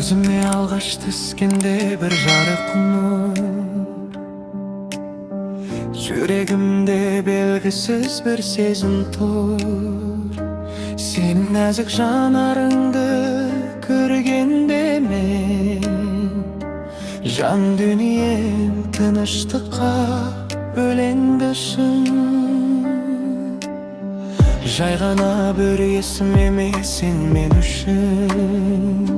Көзіме алғаш түскенде бір жарық нұр, жүрегімде белгісіз бір сезім тұр. Сенің нәзік жанарыңды көргенде мен, жан дүнием тыныштыққа бөленді шын. Жай ғана бір есім емес сен мен үшін,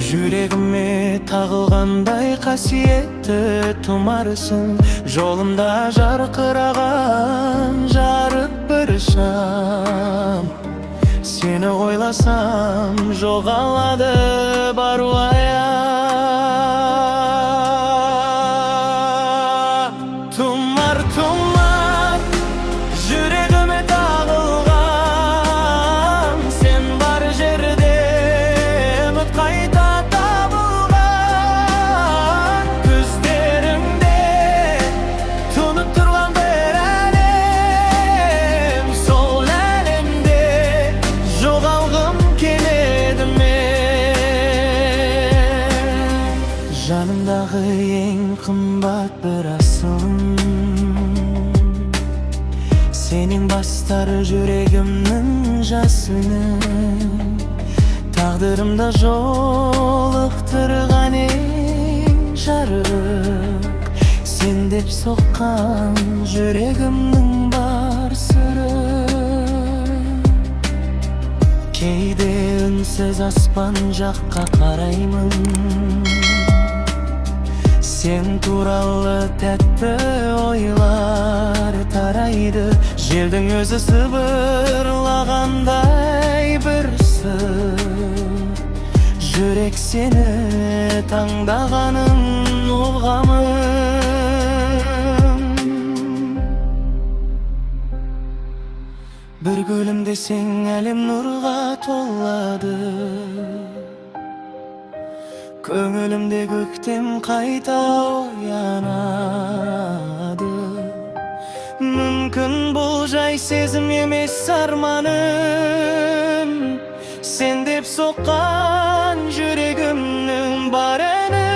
жүрегіме тағылғандай қасиетті тұмарсың. Жолымда жарқыраған жарық бір шам, сені ойласам жоғалады бар уайым. Тұмар, тұмар, жүрегіме тағылған, сен бар жерде үміт қайта табылған. Көздеріңде тұнып тұрған бір әлем, сол әлемде жоғалғым келеді мен. Жанымдағы ең қымбат бір асылым, сенің бастар жүрегімнің жасының. Тағдырымда жолықтырған ең жарық, сен деп соққан жүрегімнің бар сыры. Кейде үнсіз аспан жаққа қараймын, сен туралы тәтті ойлар тарайды. Желдің өзі сыбырлағандай бір сыр, жүрек сені таңдағанын ұғамын. Бір гүлімдесең әлем нұрға толады, көңілімде көктем қайта оянады. Мүмкін бұл жай сезім емес арманым, сен деп соққан жүрегімнің бар әні.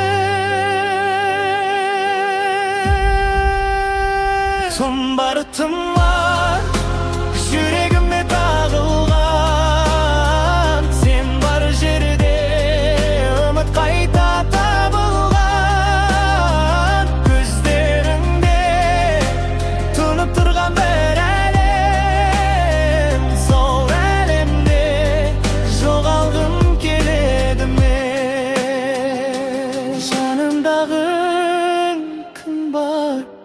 Тұмар, тұмар, жүрегіме тағылған, сен бар жерде үміт қайта табылған. Көздеріңде тұнып тұрған бір әлем, сол әлемде жоғалғым келеді мен. Жанымдағы қымбат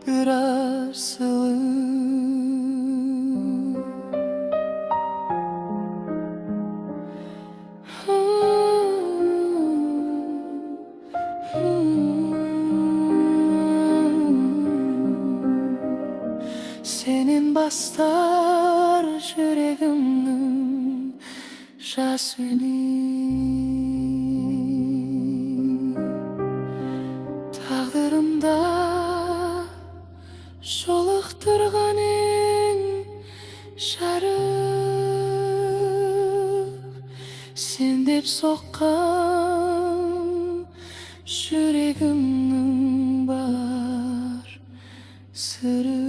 бір асылым. Senin bastar yüreğimin jasmini. Tağdırımda jolықтырған ең жарық, сен деп соққан жүрегімнің бар сыры.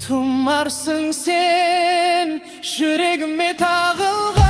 Тұмарсың сен, жүрегіме тағылған.